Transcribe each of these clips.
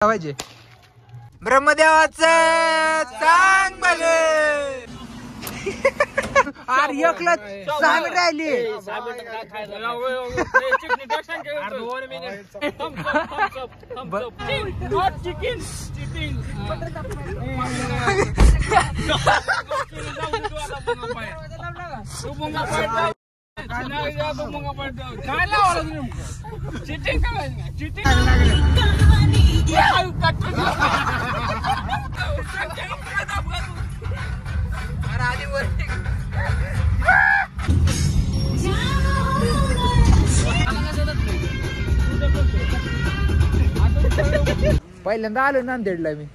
पाहिजे ब्रह्मदेवाचं सांग बघे. अरे एकला 6 मिनिट राहिली. पहिल्यांदा आलो नांदेडला मी.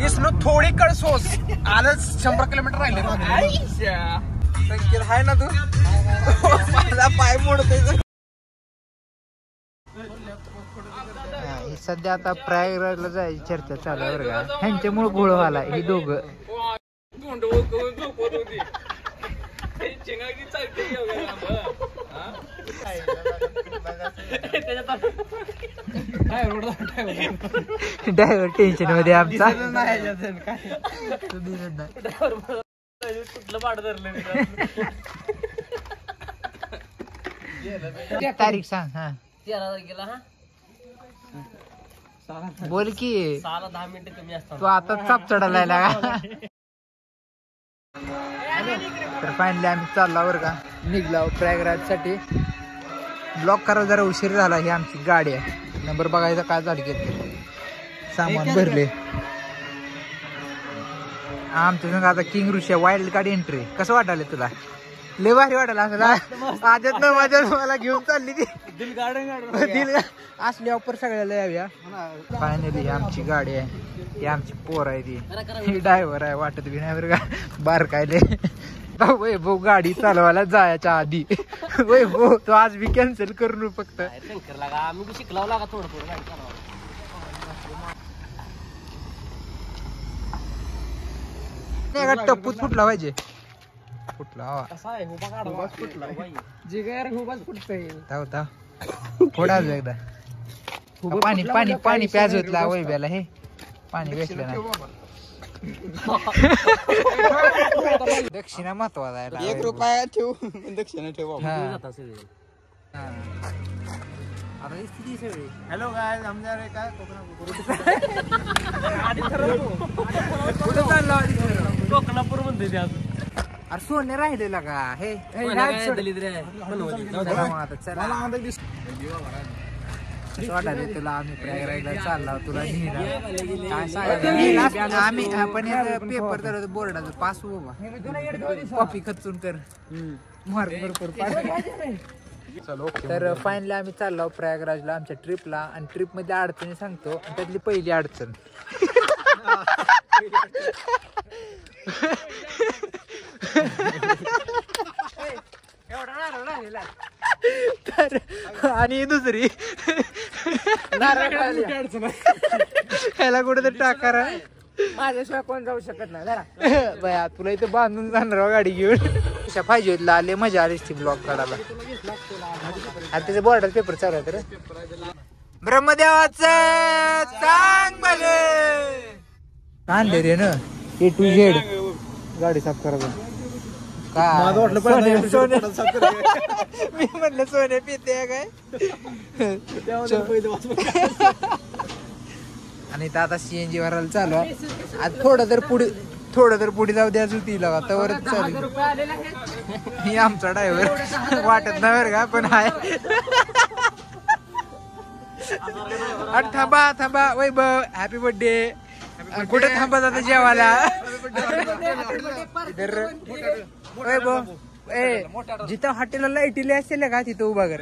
इसनं थोडी कडसोस आलंच 100 किलोमीटर राहिले आहे ना तू. माझा पाय मोडतोय. सध्या आता प्रयागराजला जायची चर्चा चालू आहे बरं का. ह्यांच्यामुळे घोळ व्हायला ही दोघं. ड्रायव्हर टेन्शन मध्ये आमचा. तारीख सांग. हा 13 तारखेला. बोल की 10 मिनिटं कमी असतात. तू आता चाप चढायला लागा. तर फायनली आम्ही चालला बरं का. निघलो प्रयागराज साठी. ब्लॉक करायला जरा उशीर झाला. ही आमची गाडी आहे. नंबर बघायचा काय झाली घेतले सामान भरले. आमच्या संग आता किंग ऋषा वाईल्ड कार्ड एंट्री. कसं वाटायला तुला? लय भारी वाटायला असं. आजच न माझ्या मला घेऊन चालली ती दिल असली ऑफर सगळ्याला याव्या. फायनली ही आमची गाडी आहे. ही आमची पोर आहे ती. ड्रायव्हर आहे वाटत बी नाही बरं का. बारकायले वैभव गाडी चालवायला जायच्या आधी. वैभव तो आज बी कॅन्सल करून फक्त आम्ही शिकलाव लागा थोडं थोडं गाडी चालवा. टप्पूच फुटला पाहिजे. फुटला जिगर हुबाच फुटतंय. थोडा एकदा पाणी पाणी पाणी प्याज होतला वैभ्याला. हे पाणी वेचलं नाही. दक्षिणा महत्वाचा आहे. 1 रुपया ठेवू दक्षिणा ठेवू. हॅलो काय आमच्या काय कोकणापूर म्हणते ते. अरे सोने राहिलेला का हे वाटायला तुला. आम्ही प्रयागराजला चालला तुला काय सांगायचं. आम्ही आपण पेपर तर बोर्डाचं पास बाबा कॉपी खचून कर मार्क भरपूर. तर फायनली आम्ही चाललो प्रयागराजला आमच्या ट्रिपला. आणि ट्रिप मध्ये अडचणी सांगतो. त्यातली पहिली अडचण तर आणि दुसरी ह्याला कुठेतरी टाकार आहे. माझ्याशिवाय कोण जाऊ शकत नाही. बया तुला इथं बांधून जाणार गाडी घेऊन. कशा पाहिजे आले मजा आली ती ब्लॉक काढायला. आणि त्याचे बॉर्डर पेपर चालू आहे. तर ब्रह्मदेवाचं सांग बघे. आणले रे ना A to Z गाडी साफ करायला. मी म्हणलं सोने पिते काय. आणि आता CNG भरायला चालू आहे. आज थोडं तर पुढे जाऊ द्याच होती लगा तवरच चालू. ही आमचा ड्रायव्हर वाटत नाही बरं का पण आहे. थांबा थांबा वैभव हॅपी बर्थडे. कुठे थांबा जाता जेवायला. वैभव जिथं हॉटेलला लाईटीले असेल का तिथं उभा कर.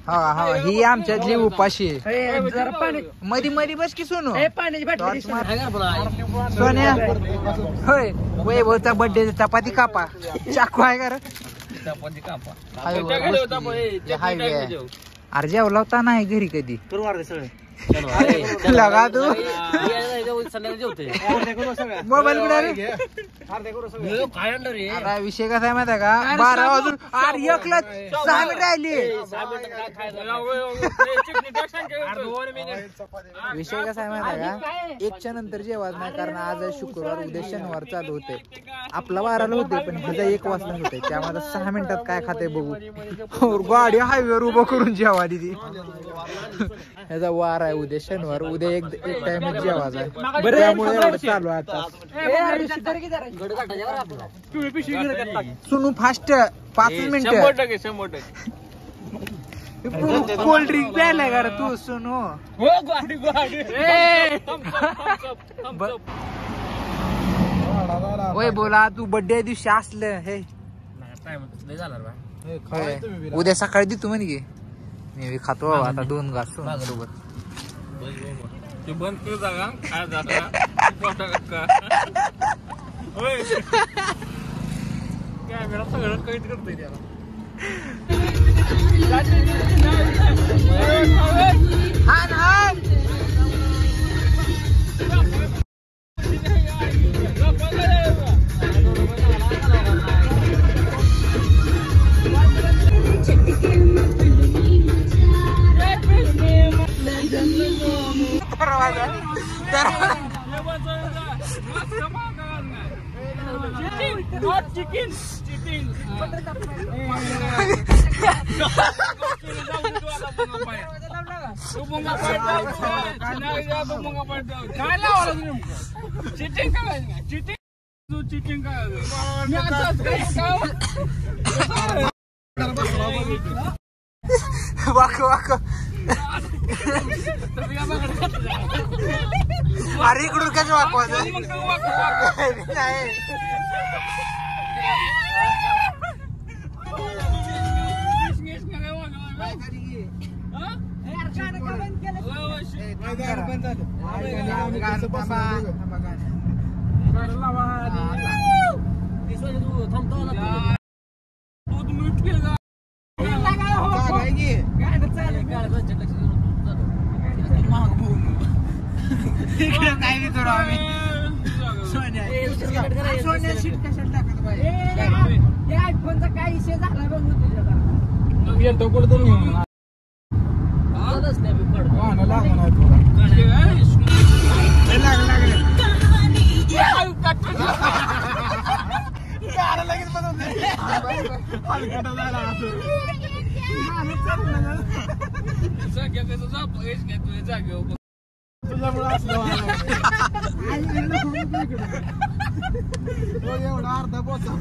हा हा ही आमच्यातली उपाशी मधी मधी बस की सोनू. सोन्या होय वैभवचा बर्थडे चपाती कापा. चाकू आहे का रे. हायवे अरे जेवला होता नाही घरी कधी. लगा तू संध्याकाळी जेवते मोबाईल कुठे रे? काय आणलं रे आता विषय कसा आहे माहिती आहे का 12 वाजून 1ला 6 मिनिट राहिली. विषय कसा आहे माहिती आहे का 1च्या नंतर जेवत नाही कारण आज आहे शुक्रवार उद्या शनिवार चालू होते. आपला 12ला होते पण ह्याचा 1 वाजता होते त्यामध्ये 6 मिनिटात काय खाते बघू. गाडी हायवेवर उभं करून जेवा दिदी. ह्याचा वार आहे उद्या शनिवार उद्या एक टाइमच जेवायचा आहे त्यामुळे एवढं चालू आहे आता. सुनू फास्ट 5 मिनिटं कोल्ड ड्रिंक प्यायलाय का रे तू सुनू. ओय बोला तू बर्थडे दिवशी असलं हे उद्या सकाळी देतो म्हणे की मी खातो आता 2 घास सोबत. बंद कर जागा काय झालं कॅमेरा सगळं कैद करतोय त्याला. Not chicken, cheating. अरे इकडून कसं वाकवायचं काय नाही करू आम्ही. सोन्या सीट कशाला टाकत पाहिजे आयफोनचा काय विषय झाला बघ येतो कुठं जागेवर एवढा अर्धा पोचा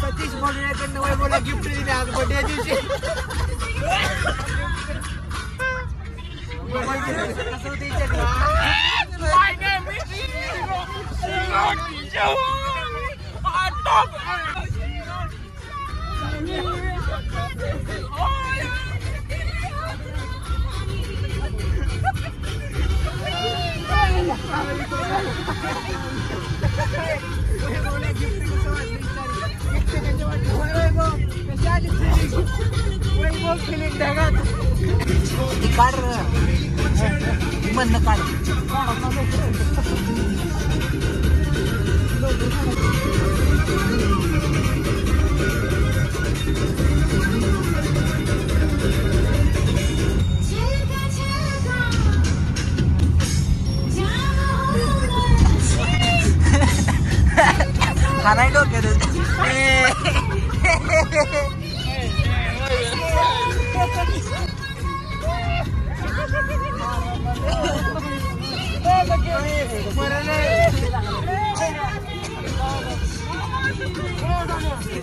सतीश म्हणून वैभवला गिफ्ट दिले आज बर्थडे दिवशी. कसं होतं म्हणणं काढ हा नाही डोक्यात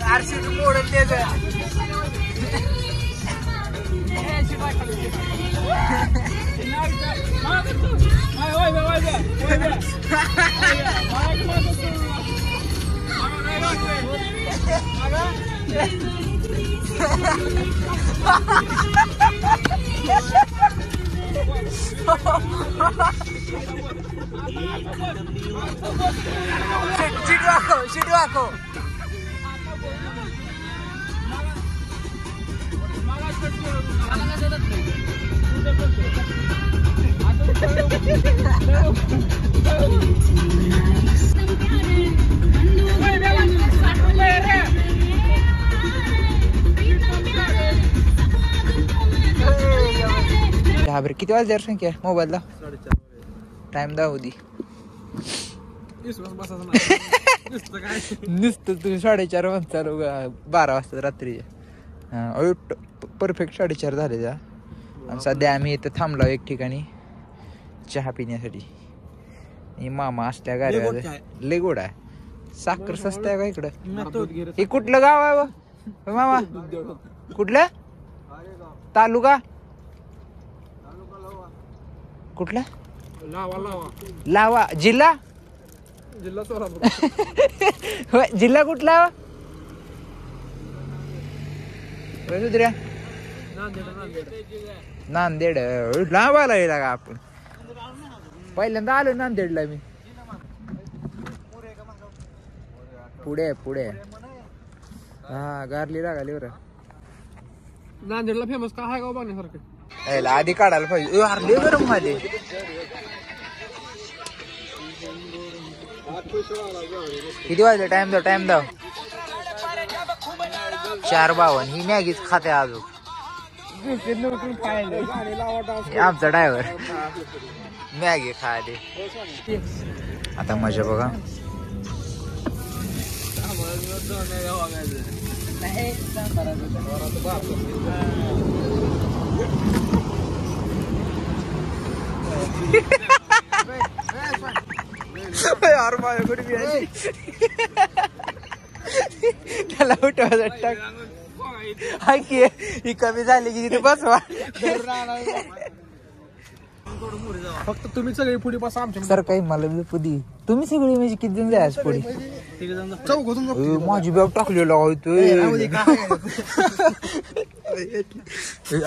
आरशी मोडून द्यायचं शिट वाको बरं किती वाजल्यावर संख्या मोबाईलला टाइम दाखवू दी नुसतं तुम्ही 4:30 वाजता 12 वाजता रात्रीच्या परफेक्ट 4:30 झाले त्या आणि सध्या आम्ही इथं थांबलो एक ठिकाणी चहा पिण्यासाठी मामा असल्या गाड्या लय गोड आहे साखर स्वस्त आहे का इकडं हे कुठलं गाव आहे व मामा कुठलं तालुका कुठला लावा जिल्हा जिल्हा कुठला दुसऱ्या नांदेड लांब आला का आपण पहिल्यांदा आलो नांदेडला मी पुढे पुढे हा गारली लागाली बरं नांदेडला फेमस काय आहे का बघण्यासारखं आधी काढायला पाहिजे अर्धे गरम मध्ये किती वाजले टाइम दाव 4:52 ही मॅगीच खाते अजून आमचा ड्रायव्हर मॅगी खाते आता मजा बघा यार माझ्याकडे त्याला उठवायचा टाक हाय की ही कमी झाली की तिथे बसवा फक्त तुम्ही सगळे पुढे बसा आमच्या सर काही मला पुढी तुम्ही सगळी म्हणजे किती जण जायच पुढे माझी बॅग टाकलेला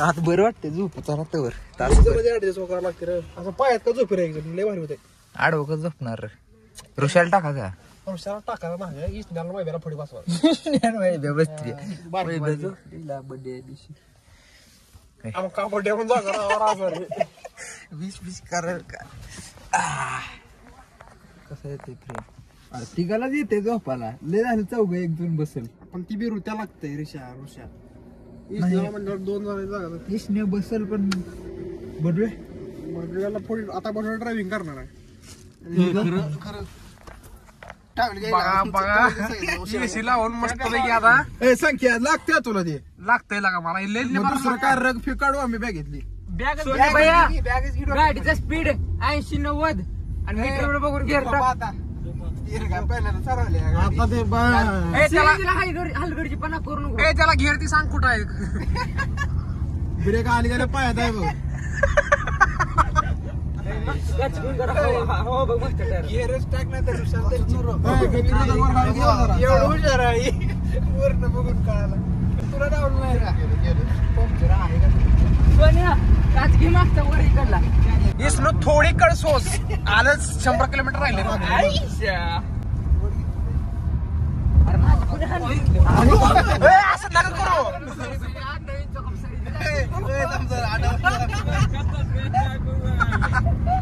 आता बरं वाटतं झोप राहतवर असं पायात का झोप रे लय भारी होते आडवं का झोपणार ऋषाला टाकायचा ऋषाला टाकायला नाही इस्नाला वैब्याला पुढे बसवा बर्थडे दिवशी कापड पण जागा 20 कराल का कसं येते प्रेम तिघालाच येते झोपाला लय झालं चौघ एक दोन बसेल पण ती बी रुत्या लागतंय ऋषा इस्नाला म्हणजे 2 जण जागा कृष्ण बसेल पण बडवे बडव्याला पुढे आता बडव्या ड्रायव्हिंग करणार आहे लावून मस्त पैकी आता संख्या लागते तुला ते लागतंय लागा मला दुसरं काय रग फी काढू आम्ही बॅगेतली गाडीचा स्पीड 80-90 आणि मीटर बघून घेर हलगडची पणा करू नको त्याला घेर ती सांग कुठं आहे ब्रेक आली गेल्या पायात आहे बघ हुशार आहे पूर्ण बघून कळाला तुला डाऊन नाही सोन्या काच घे मागचा वर इकडला इसलो थोडी कळसोस आलंच 100 किलोमीटर राहिले असं नका करू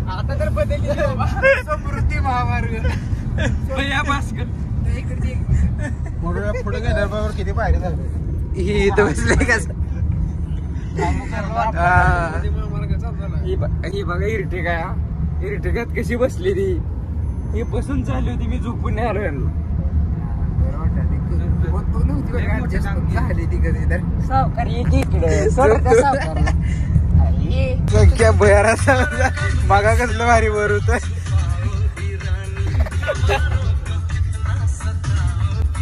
आता तर बदलली समृद्धी महामार्ग पुढे गेल्याबरोबर किती पायरी झाले ही इथं बसले का ही बघा इरिटेक आहे इरिटेकात कशी बसली ती ही बसून चालली होती मी झोपून नाही आलो यांना संख्या भयारा मागा कसलं भारी वर होत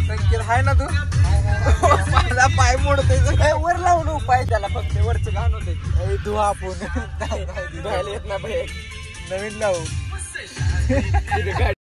संख्या हाय ना तू मला पाय मोडतोय काय वर लावून उपाय त्याला फक्त वरचं घाण होते तू आपण धुवायला येत ना बाहेर नवीन लावू गाडी